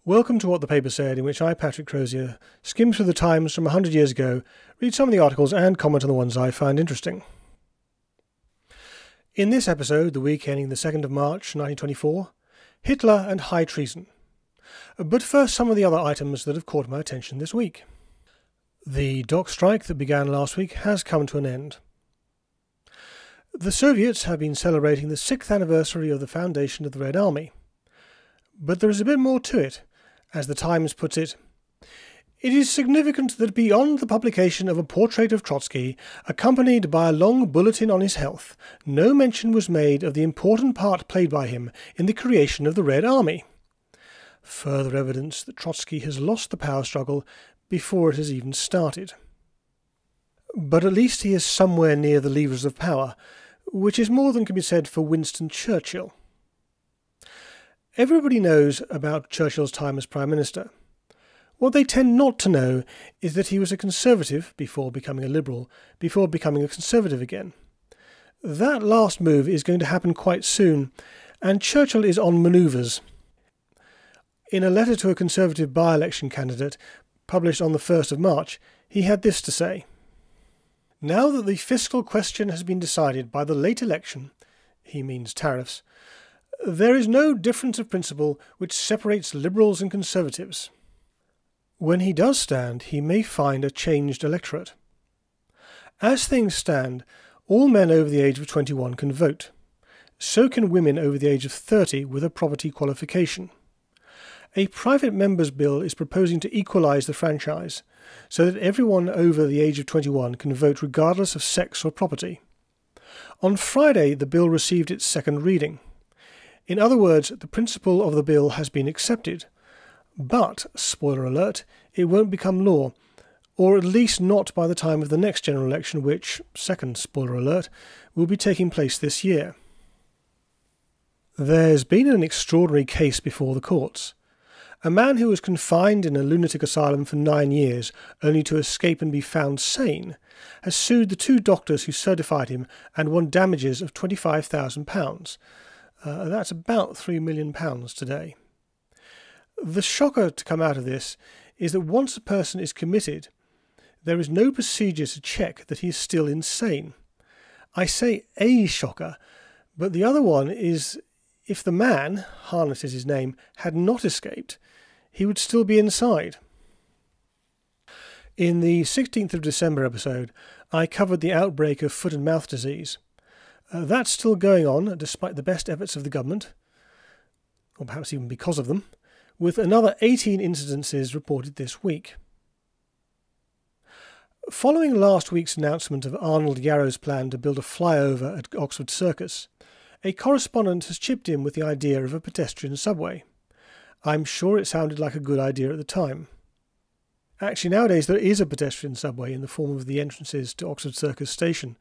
Welcome to What the Paper Said, in which I, Patrick Crozier, skim through the Times from 100 years ago, read some of the articles and comment on the ones I find interesting. In this episode, the week ending the 2nd of March 1924, Hitler and high treason. But first, some of the other items that have caught my attention this week. The dock strike that began last week has come to an end. The Soviets have been celebrating the 6th anniversary of the foundation of the Red Army. But there is a bit more to it. As the Times puts it, "It is significant that beyond the publication of a portrait of Trotsky, accompanied by a long bulletin on his health, no mention was made of the important part played by him in the creation of the Red Army. Further evidence that Trotsky has lost the power struggle before it has even started. But at least he is somewhere near the levers of power, which is more than can be said for Winston Churchill. Everybody knows about Churchill's time as Prime Minister. What they tend not to know is that he was a Conservative before becoming a Liberal, before becoming a Conservative again. That last move is going to happen quite soon, and Churchill is on manoeuvres. In a letter to a Conservative by-election candidate, published on the 1st of March, he had this to say: "Now that the fiscal question has been decided by the late election," he means tariffs, "there is no difference of principle which separates Liberals and Conservatives. When he does stand, he may find a changed electorate. As things stand, all men over the age of 21 can vote. So can women over the age of 30 with a property qualification. A private member's bill is proposing to equalise the franchise, so that everyone over the age of 21 can vote regardless of sex or property. On Friday, the bill received its second reading. In other words, the principle of the bill has been accepted. But, spoiler alert, it won't become law, or at least not by the time of the next general election which, second spoiler alert, will be taking place this year. There's been an extraordinary case before the courts. A man who was confined in a lunatic asylum for 9 years, only to escape and be found sane, has sued the 2 doctors who certified him and won damages of £25,000. That's about £3 million today. The shocker to come out of this is that once a person is committed, there is no procedure to check that he is still insane. I say a shocker, but the other one is if the man, Harnett is his name, had not escaped, he would still be inside. In the 16th of December episode, I covered the outbreak of foot and mouth disease. That's still going on, despite the best efforts of the government, or perhaps even because of them, with another 18 incidences reported this week. Following last week's announcement of Arnold Yarrow's plan to build a flyover at Oxford Circus, a correspondent has chipped in with the idea of a pedestrian subway. I'm sure it sounded like a good idea at the time. Actually, nowadays there is a pedestrian subway in the form of the entrances to Oxford Circus station,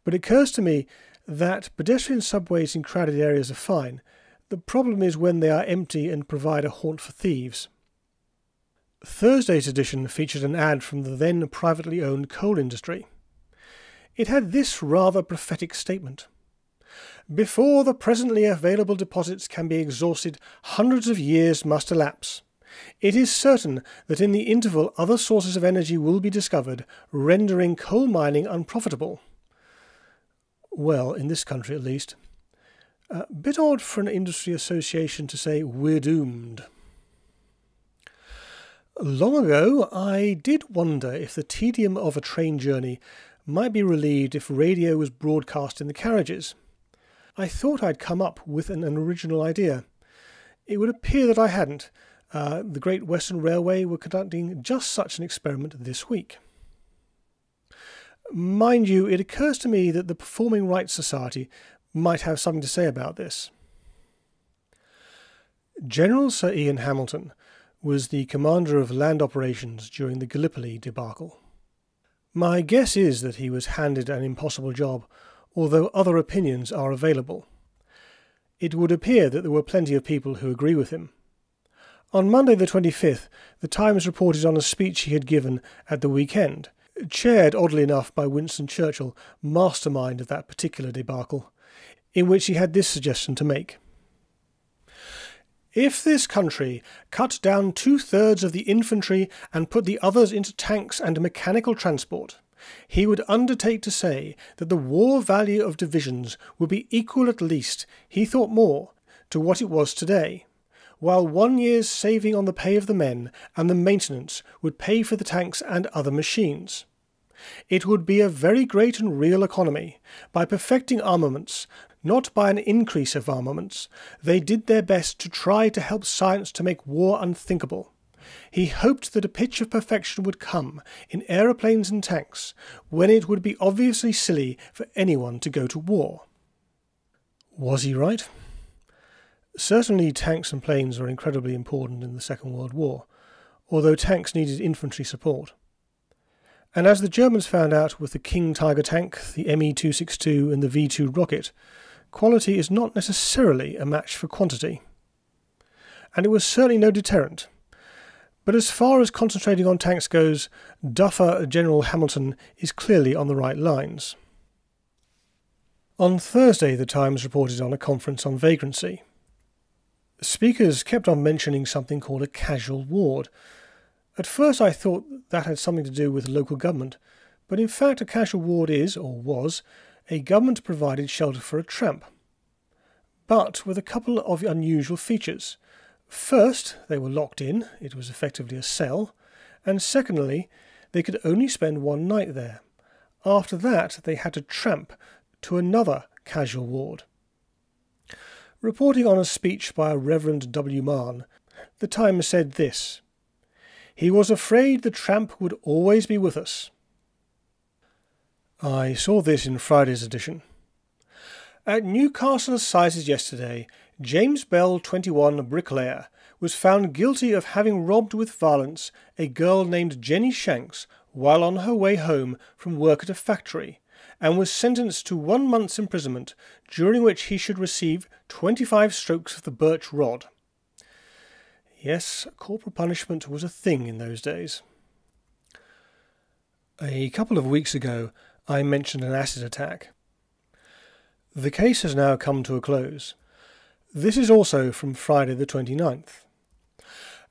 but it occurs to me that pedestrian subways in crowded areas are fine. The problem is when they are empty and provide a haunt for thieves. Thursday's edition featured an ad from the then privately owned coal industry. It had this rather prophetic statement: "Before the presently available deposits can be exhausted, hundreds of years must elapse. It is certain that in the interval other sources of energy will be discovered, rendering coal mining unprofitable." Well, in this country at least. A bit odd for an industry association to say we're doomed. Long ago, I did wonder if the tedium of a train journey might be relieved if radio was broadcast in the carriages. I thought I'd come up with an original idea. It would appear that I hadn't. The Great Western Railway were conducting just such an experiment this week. Mind you, it occurs to me that the Performing Rights Society might have something to say about this. General Sir Ian Hamilton was the commander of land operations during the Gallipoli debacle. My guess is that he was handed an impossible job, although other opinions are available. It would appear that there were plenty of people who agree with him. On Monday the 25th, the Times reported on a speech he had given at the weekend, chaired oddly enough by Winston Churchill, mastermind of that particular debacle, in which he had this suggestion to make. If this country cut down 2/3 of the infantry and put the others into tanks and mechanical transport, he would undertake to say that the war value of divisions would be equal at least, he thought more, to what it was today, while 1 year's saving on the pay of the men and the maintenance would pay for the tanks and other machines. It would be a very great and real economy. By perfecting armaments, not by an increase of armaments, they did their best to try to help science to make war unthinkable. He hoped that a pitch of perfection would come in aeroplanes and tanks, when it would be obviously silly for anyone to go to war. Was he right? Certainly tanks and planes were incredibly important in the Second World War, although tanks needed infantry support. And as the Germans found out with the King Tiger tank, the Me-262 and the V-2 rocket, quality is not necessarily a match for quantity. And it was certainly no deterrent. But as far as concentrating on tanks goes, duffer General Hamilton is clearly on the right lines. On Thursday, the Times reported on a conference on vagrancy. Speakers kept on mentioning something called a casual ward. At first I thought that had something to do with local government, but in fact a casual ward is, or was, a government-provided shelter for a tramp. But with a couple of unusual features. First, they were locked in, it was effectively a cell, and secondly, they could only spend one night there. After that, they had to tramp to another casual ward. Reporting on a speech by a Reverend W. Mahon, the Times said this: "He was afraid the tramp would always be with us." I saw this in Friday's edition. At Newcastle Assizes yesterday, James Bell, 21, bricklayer, was found guilty of having robbed with violence a girl named Jenny Shanks while on her way home from work at a factory, and was sentenced to 1 month's imprisonment, during which he should receive 25 strokes of the birch rod. Yes, corporal punishment was a thing in those days. A couple of weeks ago, I mentioned an acid attack. The case has now come to a close. This is also from Friday the 29th.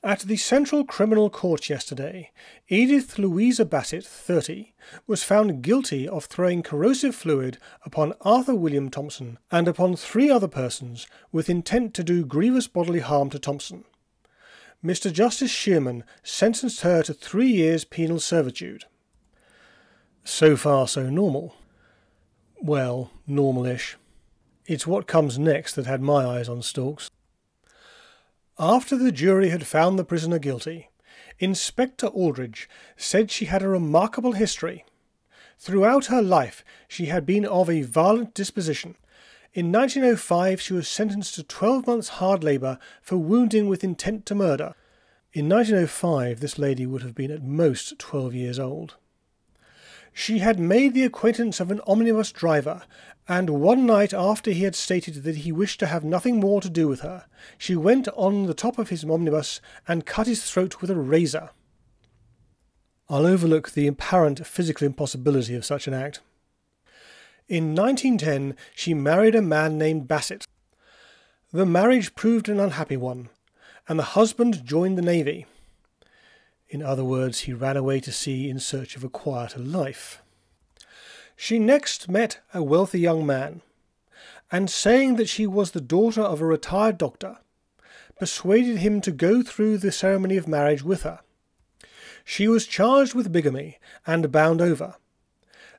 At the Central Criminal Court yesterday, Edith Louisa Bassett, 30, was found guilty of throwing corrosive fluid upon Arthur William Thompson and upon 3 other persons with intent to do grievous bodily harm to Thompson. Mr. Justice Shearman sentenced her to 3 years penal servitude. So far so normal. Well, normal-ish. It's what comes next that had my eyes on stalks. After the jury had found the prisoner guilty, Inspector Aldridge said she had a remarkable history. Throughout her life she had been of a violent disposition. In 1905 she was sentenced to 12 months hard labour for wounding with intent to murder. In 1905 this lady would have been at most 12 years old. She had made the acquaintance of an omnibus driver, and one night after he had stated that he wished to have nothing more to do with her, she went on the top of his omnibus and cut his throat with a razor. I'll overlook the apparent physical impossibility of such an act. In 1910 she married a man named Bassett. The marriage proved an unhappy one, and the husband joined the Navy. In other words, he ran away to sea in search of a quieter life. She next met a wealthy young man, and saying that she was the daughter of a retired doctor, persuaded him to go through the ceremony of marriage with her. She was charged with bigamy and bound over.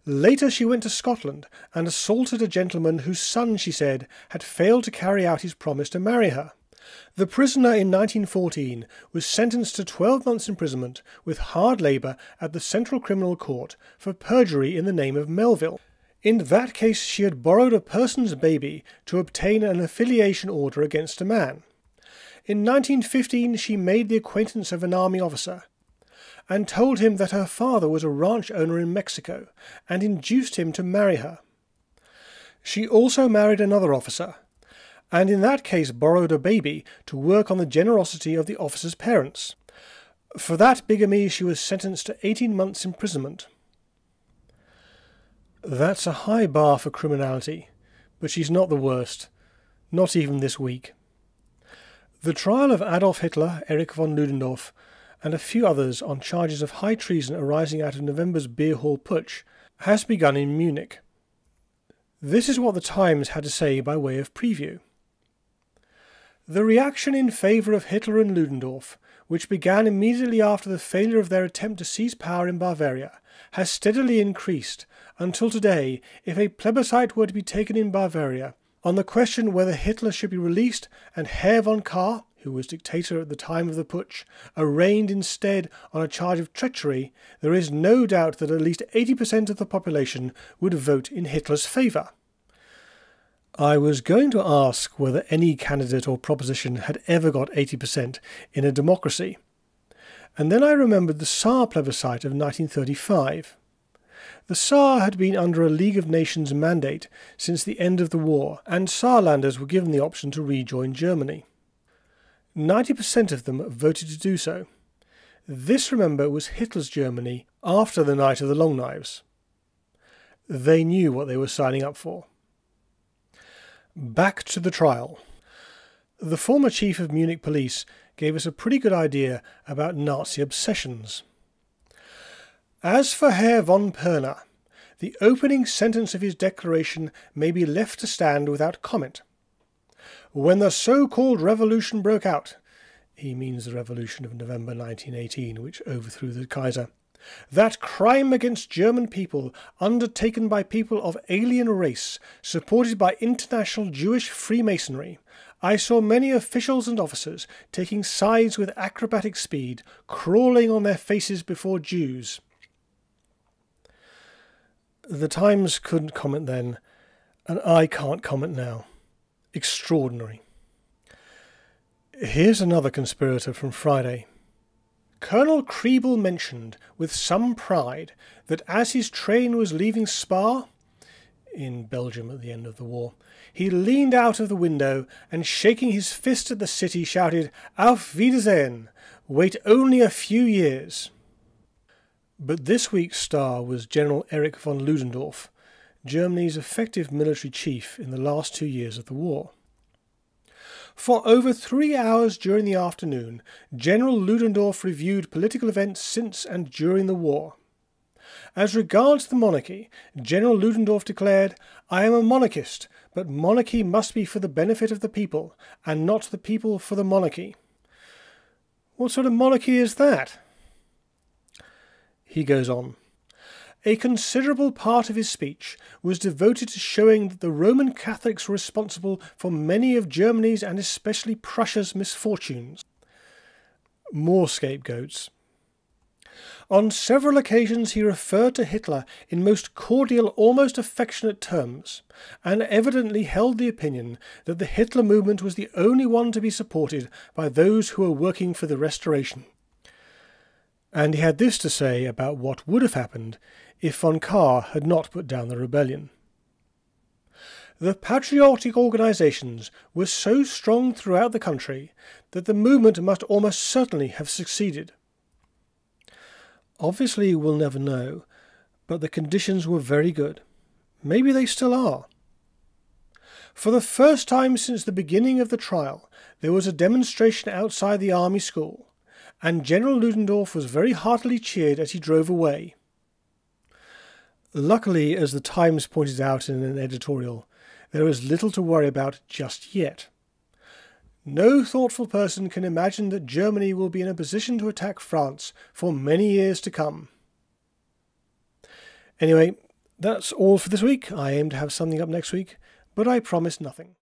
Later she went to Scotland and assaulted a gentleman whose son, she said, had failed to carry out his promise to marry her. The prisoner in 1914 was sentenced to 12 months' imprisonment with hard labour at the Central Criminal Court for perjury in the name of Melville. In that case she had borrowed a person's baby to obtain an affiliation order against a man. In 1915 she made the acquaintance of an army officer, and told him that her father was a ranch owner in Mexico, and induced him to marry her. She also married another officer, and in that case borrowed a baby to work on the generosity of the officer's parents. For that bigamy she was sentenced to 18 months' imprisonment. That's a high bar for criminality, but she's not the worst, not even this week. The trial of Adolf Hitler, Erich von Ludendorff, and a few others on charges of high treason arising out of November's beer hall putsch has begun in Munich. This is what the Times had to say by way of preview. The reaction in favour of Hitler and Ludendorff, which began immediately after the failure of their attempt to seize power in Bavaria, has steadily increased until today, if a plebiscite were to be taken in Bavaria on the question whether Hitler should be released and Herr von Kahr, who was dictator at the time of the putsch, arraigned instead on a charge of treachery, there is no doubt that at least 80% of the population would vote in Hitler's favour. I was going to ask whether any candidate or proposition had ever got 80% in a democracy, and then I remembered the Saar plebiscite of 1935. The Saar had been under a League of Nations mandate since the end of the war, and Saarlanders were given the option to rejoin Germany. 90% of them voted to do so. This, remember, was Hitler's Germany after the Night of the Long Knives. They knew what they were signing up for. Back to the trial. The former chief of Munich police gave us a pretty good idea about Nazi obsessions. As for Herr von Pirna, the opening sentence of his declaration may be left to stand without comment. When the so-called revolution broke out, he means the revolution of November 1918, which overthrew the Kaiser, that crime against German people undertaken by people of alien race, supported by international Jewish Freemasonry, I saw many officials and officers taking sides with acrobatic speed, crawling on their faces before Jews. The Times couldn't comment then, and I can't comment now. Extraordinary. Here's another conspirator from Friday. Colonel Kriebel mentioned with some pride that as his train was leaving Spa, in Belgium at the end of the war, he leaned out of the window and, shaking his fist at the city, shouted, "Auf Wiedersehen! Wait only a few years." But this week's star was General Erich von Ludendorff, Germany's effective military chief in the last 2 years of the war. For over 3 hours during the afternoon, General Ludendorff reviewed political events since and during the war. As regards the monarchy, General Ludendorff declared, "I am a monarchist, but monarchy must be for the benefit of the people, and not the people for the monarchy." What sort of monarchy is that? He goes on. A considerable part of his speech was devoted to showing that the Roman Catholics were responsible for many of Germany's and especially Prussia's misfortunes. More scapegoats. On several occasions he referred to Hitler in most cordial, almost affectionate terms, and evidently held the opinion that the Hitler movement was the only one to be supported by those who were working for the Restoration. And he had this to say about what would have happened if von Kahr had not put down the rebellion. The patriotic organisations were so strong throughout the country that the movement must almost certainly have succeeded. Obviously we'll never know, but the conditions were very good. Maybe they still are. For the first time since the beginning of the trial, there was a demonstration outside the army school, and General Ludendorff was very heartily cheered as he drove away. Luckily, as the Times pointed out in an editorial, there is little to worry about just yet. No thoughtful person can imagine that Germany will be in a position to attack France for many years to come. Anyway, that's all for this week. I aim to have something up next week, but I promise nothing.